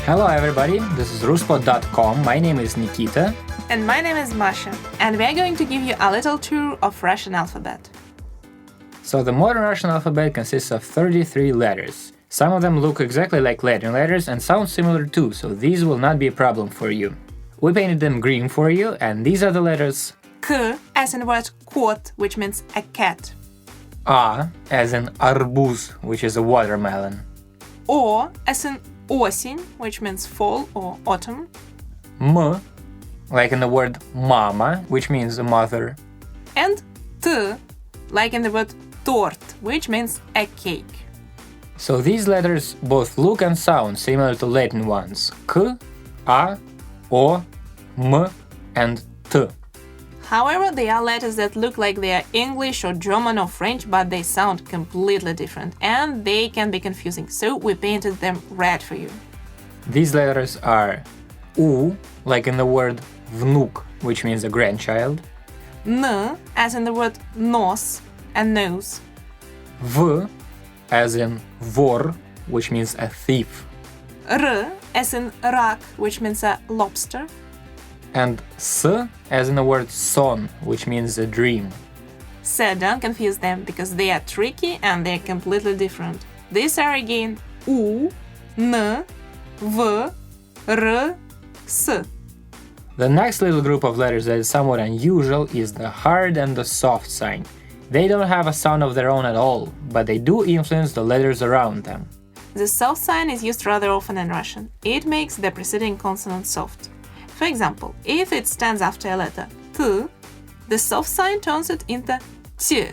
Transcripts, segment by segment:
Hello everybody, this is RusPod.com, my name is Nikita. And my name is Masha, and we're going to give you a little tour of Russian alphabet. So the modern Russian alphabet consists of 33 letters. Some of them look exactly like Latin letters and sound similar too, so these will not be a problem for you. We painted them green for you, and these are the letters K as in the word kot, which means a cat. A as in arbuz, which is a watermelon. O as in осень, which means fall or autumn. M, like in the word mama, which means a mother. And T, like in the word tort, which means a cake. So these letters both look and sound similar to Latin ones: K, A, O, M, and T. However, they are letters that look like they are English or German or French, but they sound completely different, and they can be confusing, so we painted them red for you. These letters are U, like in the word внук, which means a grandchild. N, as in the word nos, a nose. V, as in вор, which means a thief. R, as in rak, which means a lobster. And S, as in the word сон, which means a dream. So don't confuse them, because they are tricky and they're completely different. These are again U, N, V, R, S. The next little group of letters that is somewhat unusual is the hard and the soft sign. They don't have a sound of their own at all, but they do influence the letters around them. The soft sign is used rather often in Russian. It makes the preceding consonant soft. For example, if it stands after a letter T, the soft sign turns it into T.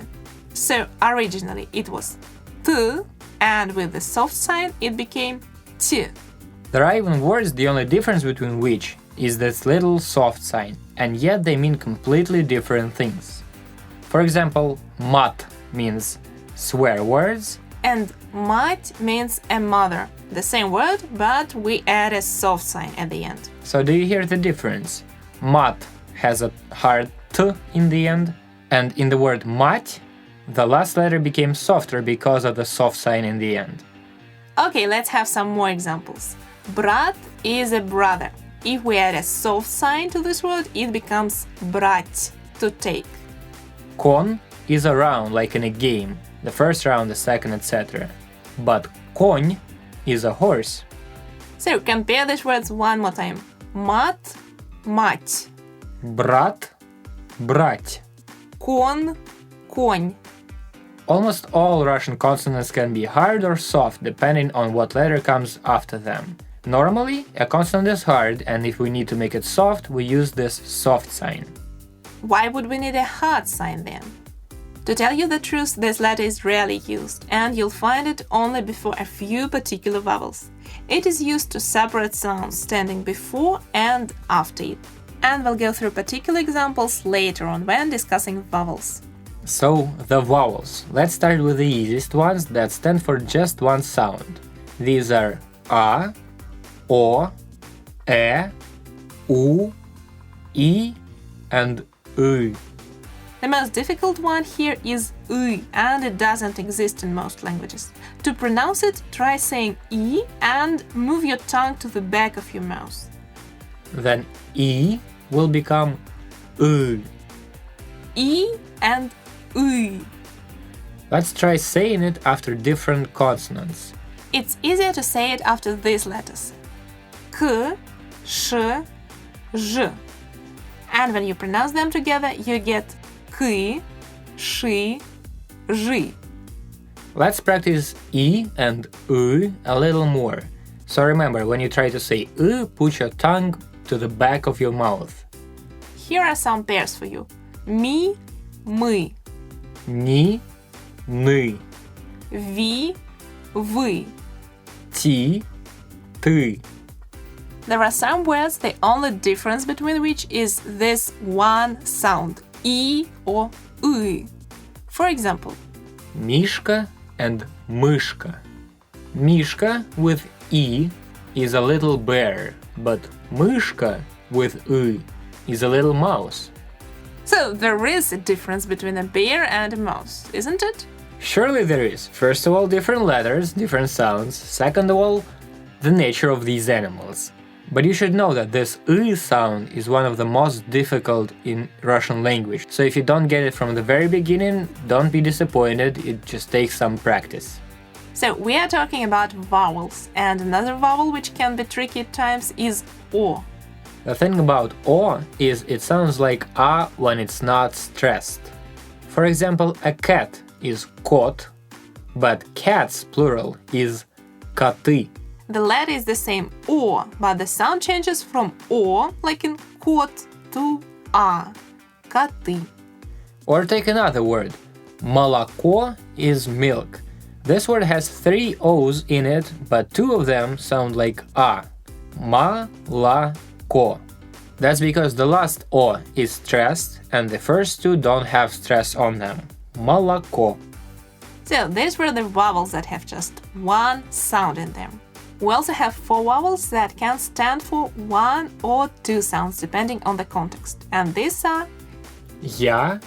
So originally it was T, and with the soft sign it became T. There are even words the only difference between which is this little soft sign, and yet they mean completely different things. For example, mat means swear words, and mать means a mother. The same word, but we add a soft sign at the end. So do you hear the difference? Mat has a hard T in the end, and in the word mать, the last letter became softer because of the soft sign in the end. Okay, let's have some more examples. Brat is a brother. If we add a soft sign to this word, it becomes брать, to take. Kon is a round like in a game, the first round, the second, etc. But конь is a horse. So compare these words one more time. Мат, мать. Брат, брать. Кон, конь. Almost all Russian consonants can be hard or soft depending on what letter comes after them. Normally, a consonant is hard, and if we need to make it soft, we use this soft sign. Why would we need a hard sign then? To tell you the truth, this letter is rarely used, and you'll find it only before a few particular vowels. It is used to separate sounds standing before and after it, and we'll go through particular examples later on when discussing vowels. So, the vowels. Let's start with the easiest ones that stand for just one sound. These are A, O, E, U, I, and U. The most difficult one here is y, and it doesn't exist in most languages. To pronounce it, try saying I and move your tongue to the back of your mouth. Then I will become U. I and y. Let's try saying it after different consonants. It's easier to say it after these letters. K, sh, zh. And when you pronounce them together, you get ky, shi, zhi. Let's practice I and U a little more. So remember, when you try to say U, put your tongue to the back of your mouth. Here are some pairs for you. Mi, мы. Ni, ny. Ви, вы. Ti, ty. There are some words the only difference between which is this one sound, I or uy. For example, Mishka and Mышка. Mishka with I is a little bear, but Mышka with U is a little mouse. so there is a difference between a bear and a mouse, isn't it? Surely there is. First of all, different letters, different sounds. Second of all, the nature of these animals. But you should know that this I sound is one of the most difficult in Russian language, so if you don't get it from the very beginning, don't be disappointed, it just takes some practice. So we are talking about vowels, and another vowel which can be tricky at times is O. The thing about O is it sounds like A when it's not stressed. For example, a cat is kot, but cats plural is коты. The letter is the same O, but the sound changes from O, like in kot, to A, коты. Or take another word. Молоко is milk. This word has 3 O's in it, but 2 of them sound like A. Молоко. That's because the last O is stressed and the first 2 don't have stress on them. Молоко. So these were the vowels that have just one sound in them. We also have 4 vowels that can stand for 1 or 2 sounds depending on the context. And these are Я,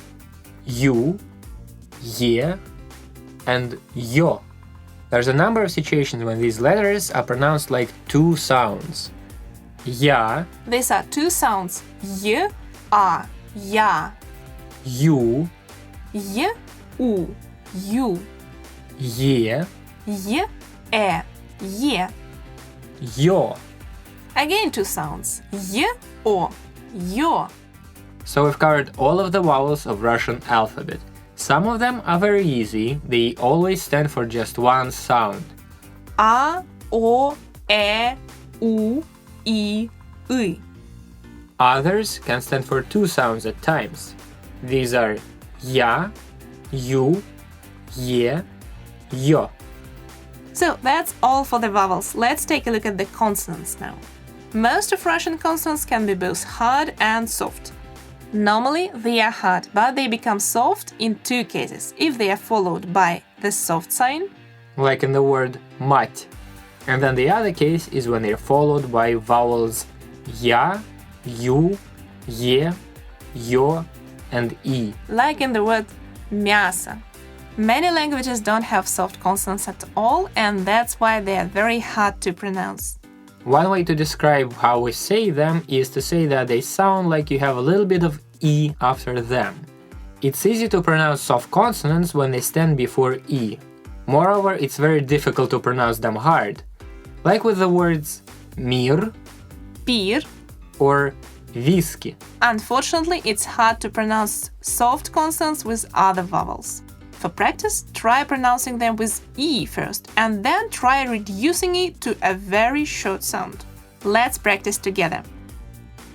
ю, е, and yo. There's a number of situations when these letters are pronounced like 2 sounds. Я, these are 2 sounds y, a, ya, ю, y, u, you, е, y, e, ye. yo. Again 2 sounds y, o, yo. So we've covered all of the vowels of Russian alphabet. Some of them are very easy, they always stand for just one sound. A, o, e, u, I, I. Others can stand for 2 sounds at times. These are я, ю, е, yo. So that's all for the vowels. Let's take a look at the consonants now. Most of Russian consonants can be both hard and soft. Normally they are hard, but they become soft in 2 cases, if they are followed by the soft sign, like in the word мать. And then the other case is when they're followed by vowels я, ю, е, yo, and и. like in the word мясо. Many languages don't have soft consonants at all, and that's why they are very hard to pronounce. One way to describe how we say them is to say that they sound like you have a little bit of E after them. It's easy to pronounce soft consonants when they stand before E. Moreover, it's very difficult to pronounce them hard, like with the words мир, Пир. or виски. Unfortunately, it's hard to pronounce soft consonants with other vowels. For practice, try pronouncing them with E first, and then try reducing it to a very short sound. Let's practice together.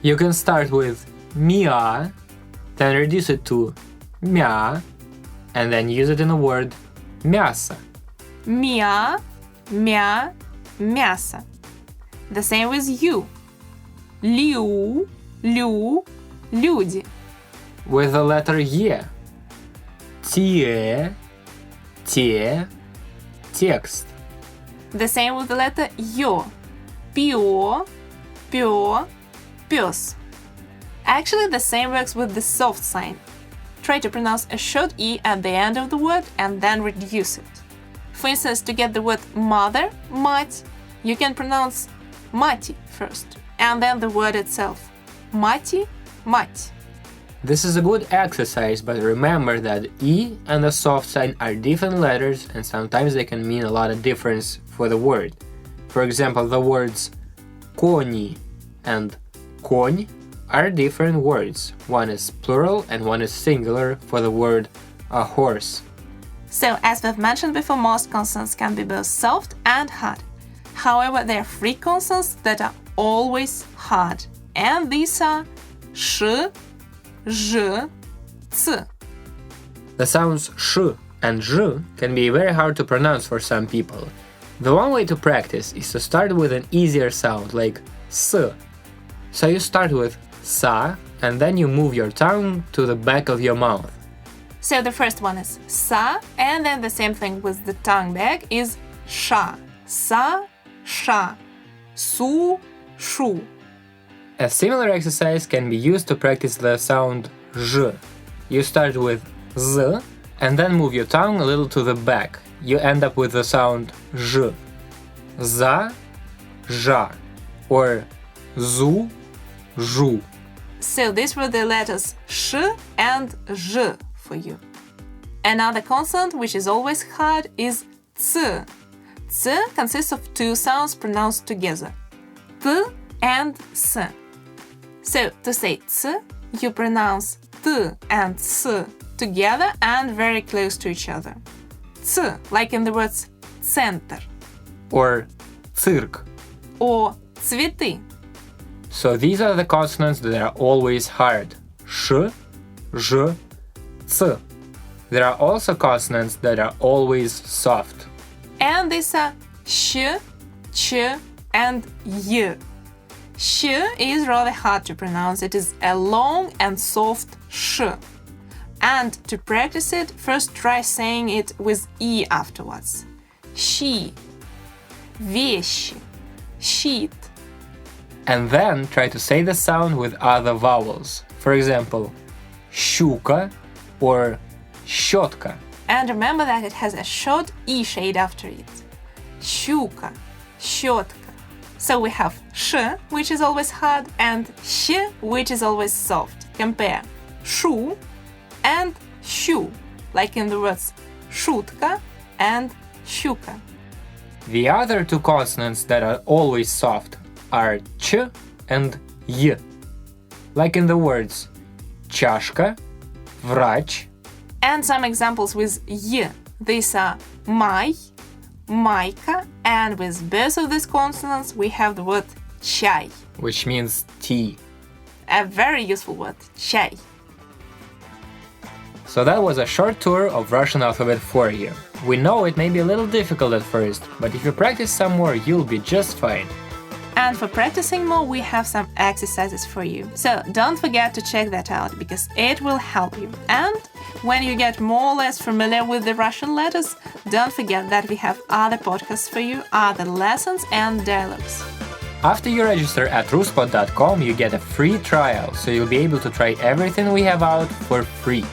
You can start with миа, then reduce it to мя, and then use it in the word мясо. Мя, мя, мясо. The same with you. Лю, лю, люди. With the letter е. Те, те, текст. The same with the letter ё. Пио, пё, пёс. Actually, the same works with the soft sign. Try to pronounce a short E at the end of the word and then reduce it. For instance, to get the word mother, мать, you can pronounce мати first, and then the word itself. Мати, мать. This is a good exercise, but remember that E and the soft sign are different letters and sometimes they can mean a lot of difference for the word. For example, the words кони and конь are different words. One is plural and one is singular for the word a horse. So, as we've mentioned before, most consonants can be both soft and hard. However, there are 3 consonants that are always hard, and these are sh, zh, ц. The sounds sh and zh can be very hard to pronounce for some people. The one way to practice is to start with an easier sound like s. So you start with sa and then you move your tongue to the back of your mouth. So the first one is sa, and then the same thing with the tongue back is sha. Sa, sha. Su, shu. A similar exercise can be used to practice the sound zh. You start with z and then move your tongue a little to the back. You end up with the sound zh. За, жа, or zu, zhu. So these were the letters sh and zh for you. Another consonant which is always hard is ц. Ц consists of two sounds pronounced together, t and s. So to say ц, you pronounce t and s together and very close to each other. Ц, like in the words center, Or цирк. or цветы. So these are the consonants that are always hard. Sh, zh, c. There are also consonants that are always soft. And these are sh, ch, and y. Sh is rather hard to pronounce. It is a long and soft sh. And to practice it, first try saying it with e afterwards. Щи, вещи, щит. And then try to say the sound with other vowels. For example, щука or щетка. And remember that it has a short e shade after it. Щука, щетка. So we have sh, which is always hard, and щ, which is always soft. Compare шу and щу, like in the words шутка and щука. The other two consonants that are always soft are ch and y, like in the words чашка, врач, And some examples with y. These are май, майка, and with both of these consonants we have the word чай. which means tea. A very useful word, чай. So that was a short tour of Russian alphabet for you. We know it may be a little difficult at first, but if you practice some more, you'll be just fine. And for practicing more, we have some exercises for you. So don't forget to check that out because it will help you. And when you get more or less familiar with the Russian letters, don't forget that we have other podcasts for you, other lessons and dialogues. After you register at RusPod.com, you get a free trial, so you'll be able to try everything we have out for free.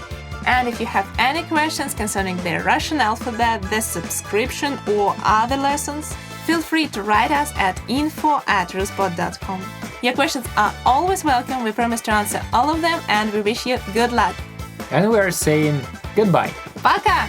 And if you have any questions concerning the Russian alphabet, the subscription or other lessons, feel free to write us at info@ruspod.com. Your questions are always welcome. We promise to answer all of them and we wish you good luck. And we are saying goodbye. Пока!